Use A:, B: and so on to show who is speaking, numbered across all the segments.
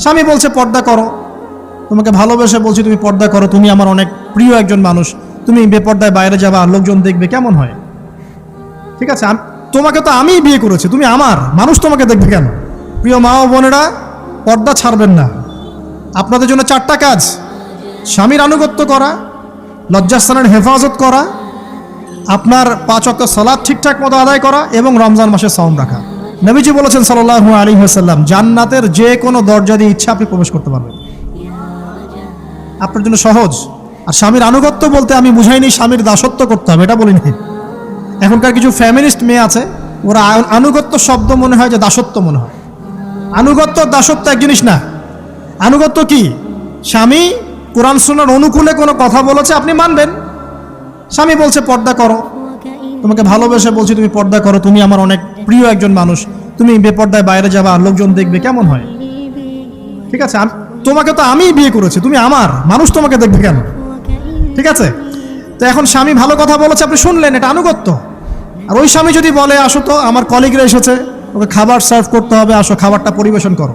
A: স্বামী বলছে পর্দা করো, তোমাকে ভালোবেসে বলছি তুমি পর্দা করো, তুমি আমার অনেক প্রিয় একজন মানুষ, তুমি বেপর্দায় বাইরে যাবা, লোকজন দেখবে, কেমন হয়? ঠিক আছে, তোমাকে তো আমিই বিয়ে করেছি, তুমি আমার মানুষ, তোমাকে দেখবে কেন? প্রিয় মা ও বোনেরা, পর্দা ছাড়বেন না। আপনাদের জন্য 4টা কাজ: স্বামীর আনুগত্য করা, লজ্জাস্থানের হেফাজত করা, আপনার 5 ওয়াক্ত সালাত ঠিকঠাক মতো আদায় করা এবং রমজান মাসে সাওম রাখা। নবীজি বলেছেন সাল্লাল্লাহু আলাইহি ওয়াসাল্লাম, জান্নাতের যে কোনো দরজা দিয়ে ইচ্ছা আপনি প্রবেশ করতে পারবেন। আপনার জন্য সহজ। আর স্বামীর আনুগত্য বলতে আমি বুঝাইনি স্বামীর দাসত্ব করতে হবে, এটা বলিনি। এখনকার কিছু ফ্যামিলিস্ট মেয়ে আছে, ওরা আনুগত্য শব্দ মনে হয় যে দাসত্ব মনে হয়। আনুগত্য দাসত্ব এক জিনিস না। আনুগত্য কি? স্বামী কোরআন সুন্নাহর অনুকূলে কোনো কথা বলেছে, আপনি মানবেন। স্বামী বলছে পর্দা করো, তোমাকে ভালোবেসে বলছি তুমি পর্দা করো, তুমি আমার অনেক প্রিয় একজন মানুষ, তুমি বেপর্দায় বাইরে যাবা, লোকজন দেখবে, কেমন হয়? ঠিক আছে, তোমাকে তো আমিই বিয়ে করেছি, তুমি আমার মানুষ, তোমাকে দেখবে কেন? ঠিক আছে, তো এখন স্বামী ভালো কথা বলেছে, আপনি শুনলেন, এটা আনুগত্য। আর ওই স্বামী যদি বলে আসো তো আমার কলিগরা এসেছে, ওকে খাবার সার্ভ করতে হবে, আসো খাবারটা পরিবেশন করো,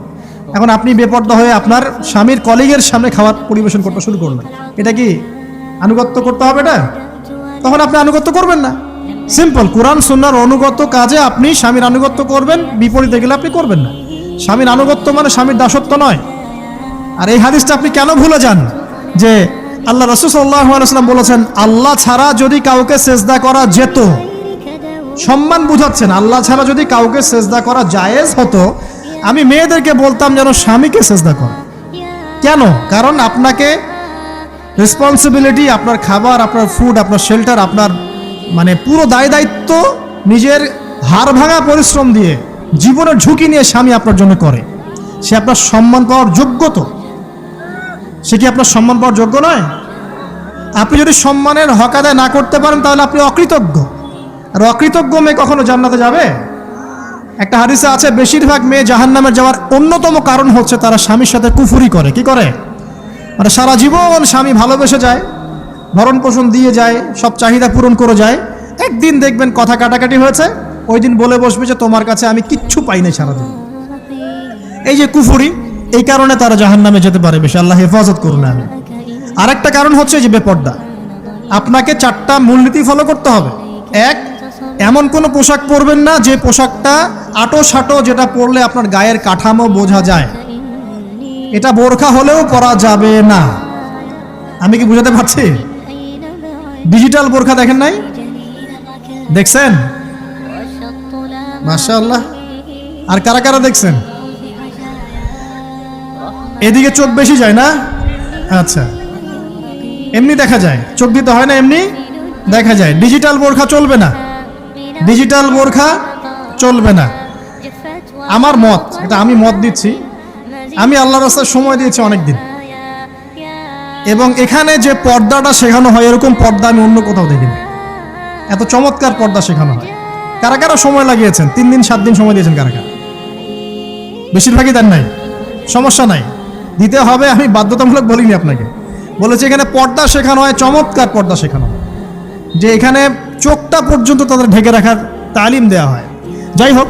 A: এখন আপনি বেপর্দা হয়ে আপনার স্বামীর কলিগের সামনে খাবার পরিবেশন করতে শুরু করলেন, এটা কি আনুগত্য করতে হবে? এটা তখন আপনি আনুগত্য করবেন না। সিম্পল, কোরআন সুন্নাহর অনুগত কাজে আপনি স্বামীর আনুগত্য করবেন, বিপরীতে গেলে আপনি করবেন না। স্বামীর আনুগত্য মানে স্বামীর দাসত্ব নয়। আর এই হাদিসটা আপনি কেন ভুলে যান যে আল্লাহ রাসূল সাল্লাল্লাহু আলাইহি ওয়াসাল্লাম বলেছেন, আল্লাহ ছাড়া যদি কাউকে সেজদা করা যেত, সম্মান বুঝাচ্ছেন, আল্লাহ ছাড়া যদি কাউকে সেজদা করা জায়েজ হতো, আমি মেয়েদেরকে বলতাম যেন স্বামীকে সেজদা করো। কেন? কারণ আপনাকে রেসপন্সিবিলিটি, আপনার খাবার, আপনার ফুড, আপনার শেল্টার, আপনার মানে পুরো দায় দায়িত্ব নিজের হাড় ভাঙা পরিশ্রম দিয়ে, জীবনের ঝুঁকি নিয়ে স্বামী আপনার জন্য করে। সে আপনার সম্মান পাওয়ার যোগ্য তো? সে কি আপনার সম্মান পাওয়ার যোগ্য নয়? আপনি যদি সম্মানের হক আদায় না করতে পারেন তাহলে আপনি অকৃতজ্ঞ। আর অকৃতজ্ঞ মেয়ে কখনো জান্নাতে যাবে? একটা হাদিসে আছে, বেশিরভাগ মেয়ে জাহান্নামে যাওয়ার অন্যতম কারণ হচ্ছে তারা স্বামীর সাথে কুফরি করে। কি করে? মানে সারা জীবন স্বামী ভালোবেসে যায়, ভরণ পোষণ দিয়ে যায়, সব চাহিদা পূরণ করে যায়, একদিন দেখবেন কথা কাটাকাটি হয়েছে, ওই দিন বলে বসবে যে তোমার কাছে আমি কিচ্ছু পাই নাই সারাদিন। এই যে কুফরি, এই কারণে তারা জাহান্নামে যেতে পারে বেশি। আল্লাহ হেফাজত করুন। আমি আরেকটা কারণ হচ্ছে যে বেপর্দা। আপনাকে 4টা মূলনীতি ফলো করতে হবে। 1, এমন কোনো পোশাক পরবেন না যে পোশাকটা আটো সাটো, যেটা পরলে আপনার গায়ের কাঠামো বোঝা যায়। এটা বোরখা হলেও পরা যাবে না। আমি কি বুঝাতে পারছি? ডিজিটাল বোরখা দেখেন নাই? দেখছেন? মাশাআল্লাহ। আর কারা কারা দেখছেন? এদিকে চোখ বেশি যায় না? আচ্ছা, এমনি দেখা যায়, চোখ দিতে হয় না, এমনি দেখা যায়। ডিজিটাল বোরখা চলবে না, ডিজিটাল বোরখা চলবে না। আমার মত, এটা আমি মত দিচ্ছি, আমি আল্লাহর রাস্তায় সময় দিয়েছি অনেক দিন, এবং এখানে যে পর্দাটা শেখানো হয় এরকম পর্দা আমি অন্য কোথাও দেখিনি। এত চমৎকার পর্দা শেখানো হয়। কারা কারা সময় লাগিয়েছেন? 3 দিন 7 দিন সময় দিয়েছেন কারা কারা? বেশিরভাগই দেন নাই। সমস্যা নাই, দিতে হবে, আমি বাধ্যতামূলক বলিনি আপনাকে, বলেছি এখানে পর্দা শেখানো হয়, চমৎকার পর্দা শেখানো হয়, যে এখানে চোখটা পর্যন্ত তাদের ঢেকে রাখার তালিম দেওয়া হয়। যাই হোক,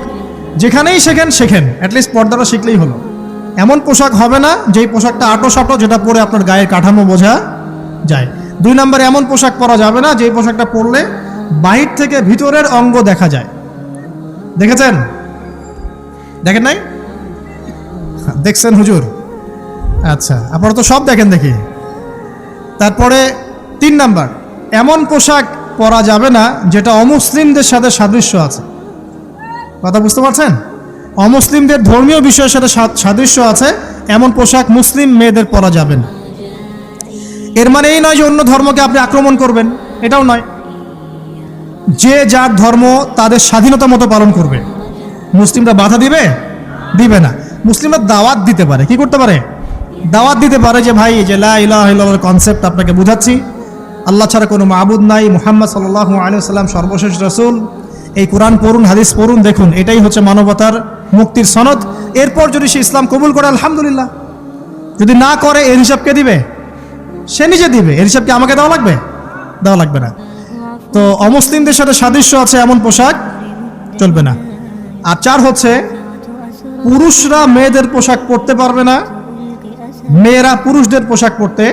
A: যেখানেই শেখেন অ্যাটলিস্ট পর্দাটা শিখলেই হলো। এমন পোশাক হবে না যেই পোশাকটা আটো সাটো, যেটা পরে আপনার গায়ের কাঠামো বোঝা যায়। 2 নম্বরে এমন পোশাক পরা যাবে না যেই পোশাকটা পরলে বাহির থেকে ভিতরের অঙ্গ দেখা যায়। দেখেছেন? দেখেন নাই? দেখছেন হুজুর? আচ্ছা, আপনারা তো সব দেখেন দেখি। তারপরে 3 নাম্বার, এমন পোশাক পরা যাবে না যেটা অমুসলিমদের সাথে সাদৃশ্য আছে। কথা বুঝতে পারছেন? অমুসলিমদের ধর্মীয় বিষয়ের সাথে সাদৃশ্য আছে এমন পোশাক মুসলিম মেয়েদের পরা যাবে না। এর মানে এই নয় যে অন্য ধর্মকে আপনি আক্রমণ করবেন, এটাও নয়। যে যার ধর্ম তাদের স্বাধীনতা মতো পালন করবে। মুসলিমরা বাধা দিবে? দিবে না। মুসলিমরা দাওয়াত দিতে পারে। কি করতে পারে? দাওয়াত দিতে পারে যে ভাই, যে লা ইলাহা ইল্লাল্লাহর কনসেপ্ট আপনাকে বুঝাচ্ছি, আল্লাহ ছাড়া কোনো মাবুদ নাই, মুহাম্মদ সাল্লাল্লাহু আলাইহি ওয়াসাল্লাম সর্বশেষ রাসূল, এই কোরআন পড়ুন, হাদিস পড়ুন, দেখুন এটাই হচ্ছে মানবতার মুক্তির সনদ। এরপর যদি সে ইসলাম কবুল করে আলহামদুলিল্লাহ, যদি না করে এর হিসাব কে দিবে? সে নিজে দিবে। এর হিসাব কি আমাকে দেওয়া লাগবে? দেওয়া লাগবে না। তো অমুসলিমদের সাথে সাদৃশ্য আছে এমন পোশাক চলবে না। আর 4 হচ্ছে, পুরুষরা মেয়েদের পোশাক পরতে পারবে না, মেয়েরা পুরুষদের পোশাক পরতে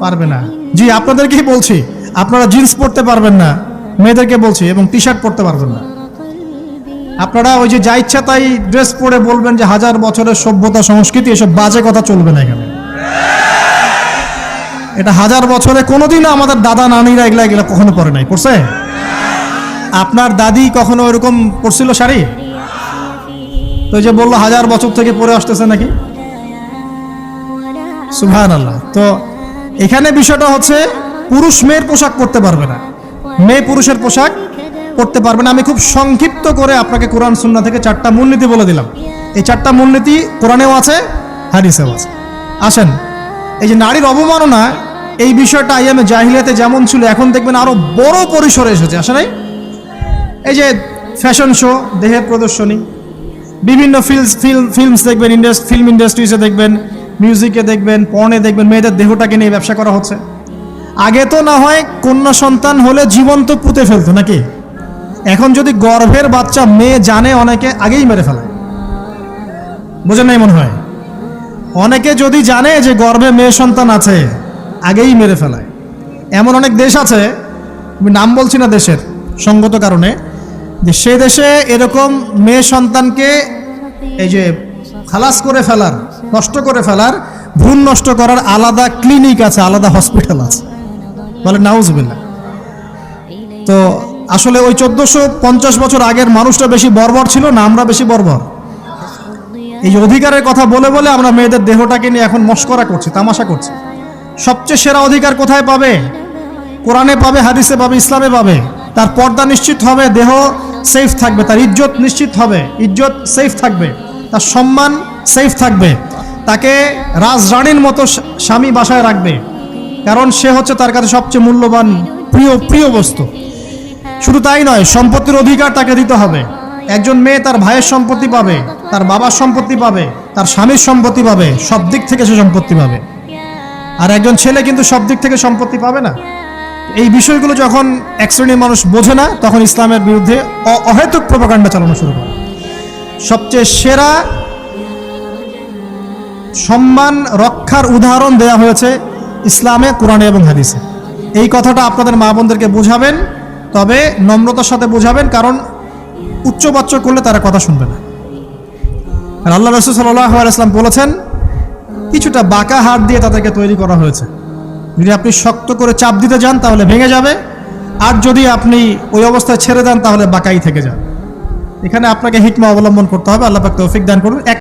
A: পারবে না। জি, আপনাদেরকেই বলছি, আপনারা জিন্স পরতে পারবেন না, মেয়েদেরকে বলছি, এবং টি শার্ট পরতে পারবেন না। আপনারা ওই যে যা ইচ্ছা তাই ড্রেস পরে বলবেন যে হাজার বছরের সভ্যতা সংস্কৃতি, এসব বাজে কথা চলবে না এখানে। এটা হাজার বছরে কোনোদিনও আমাদের দাদা নানিরা এগুলা এগুলা কখনো পরে নাই, পড়ছে? আপনার দাদি কখনো ওইরকম পরছিল শাড়ি? তো যে বললো হাজার বছর থেকে পরে আসতেছে নাকি। সুবহানাল্লাহ। তো এখানে বিষয়টা হচ্ছে পুরুষ মেয়ের পোশাক পরতে পারবে না, মেয়ে পুরুষের পোশাক পরতে পারবে না। আমি খুব সংক্ষিপ্ত করে আপনাকে কোরআন সুন্নাহ থেকে 4টা মূলনীতি বলে দিলাম। এই 4টা মূলনীতি কোরআনেও আছে, হাদিসেও আছে। আসেন, এই যে নারীর অবমাননা, এই বিষয়টা আইয়ামে জাহিলিয়াতে যেমন ছিল, এখন দেখবেন আরো বড় পরিসরে এসেছে। আসে নাই? এই যে ফ্যাশন শো, দেহের প্রদর্শনী, বিভিন্ন ফিল্মস দেখবেন, ফিল্ম ইন্ডাস্ট্রিজে দেখবেন, মিউজিকে দেখবেন, পর্নে দেখবেন, মেয়েদের দেহটাকে নিয়ে ব্যবসা করা হচ্ছে। আগে তো না হয় কন্যা সন্তান হলে জীবন্ত পুঁতে ফেলতো নাকি, এখন যদি গর্ভের বাচ্চা মেয়ে জানে, অনেকে আগেই মেরে ফেলে। বোঝেন নাই মনে হয়? অনেকে যদি জানে যে গর্ভে মেয়ে সন্তান আছে, আগেই মেরে ফেলায়। এমন অনেক দেশ আছে, আমি নাম বলছি না দেশের সঙ্গত কারণে, যে সে দেশে এরকম মেয়ে সন্তানকে এই যে খালাস করে ফেলার, নষ্ট করে ফেলার, ভ্রূণ নষ্ট করার আলাদা ক্লিনিক আছে, আলাদা হসপিটাল আছে। বলে নাউজুবিল্লাহ। তো আসলে ওই 1450 বছর আগের মানুষটা বেশি বর্বর ছিল না আমরা বেশি বর্বর? এই যে অধিকারের কথা বলে বলে আমরা মেয়েদের দেহটাকে নিয়ে এখন মস্করা করছি, তামাশা করছি। সবচেয়ে সেরা অধিকার কোথায় পাবে? কোরআনে পাবে, হাদিসে পাবে, ইসলামে পাবে। তার পর্দা নিশ্চিত হবে, দেহ সেফ থাকবে, তার ইজ্জত নিশ্চিত হবে, ইজ্জত সেফ থাকবে, তার সম্মান সেফ থাকবে, তাকে রাজরানীর মতো স্বামী বাসায় রাখবে, কারণ সে হচ্ছে তার কাছে সবচেয়ে মূল্যবান প্রিয় বস্তু। শুধু তাই নয়, সম্পত্তির অধিকার তাকে দিতে হবে। একজন মেয়ে তার ভাইয়ের সম্পত্তি পাবে, তার বাবার সম্পত্তি পাবে, তার স্বামীর সম্পত্তি পাবে, সব দিক থেকে সে সম্পত্তি পাবে। আর একজন ছেলে কিন্তু সব দিক থেকে সম্পত্তি পাবে না। এই বিষয়গুলো যখন এক শ্রেণীর মানুষ বোঝে না, তখন ইসলামের বিরুদ্ধে অহেতুক প্রপাগান্ডা চালানো শুরু করে। সবচেয়ে সেরা সম্মান রক্ষার উদাহরণ দেয়া হয়েছে ইসলামে, কোরআনে এবং হাদিসে। এই কথাটা আপনাদের মা বোনদেরকে বোঝাবেন, তবে নম্রতার সাথে বোঝাবেন, কারণ উচ্চবাচ্য করলে তারা কথা শুনবে না। আর আল্লাহ রাসূল সাল্লাল্লাহু আলাইহি ওয়াসাল্লাম বলেছেন, কিছুটা বাঁকা হাত দিয়ে তাদেরকে তৈরি করা হয়েছে। যদি আপনি শক্ত করে চাপ দিতে যান তাহলে ভেঙে যাবে, আর যদি আপনি ওই অবস্থায় ছেড়ে দেন তাহলে বাঁকাই থেকে যাবে। এখানে আপনাকে হিকমা অবলম্বন করতে হবে। আল্লাহ পাক তৌফিক দান করুন।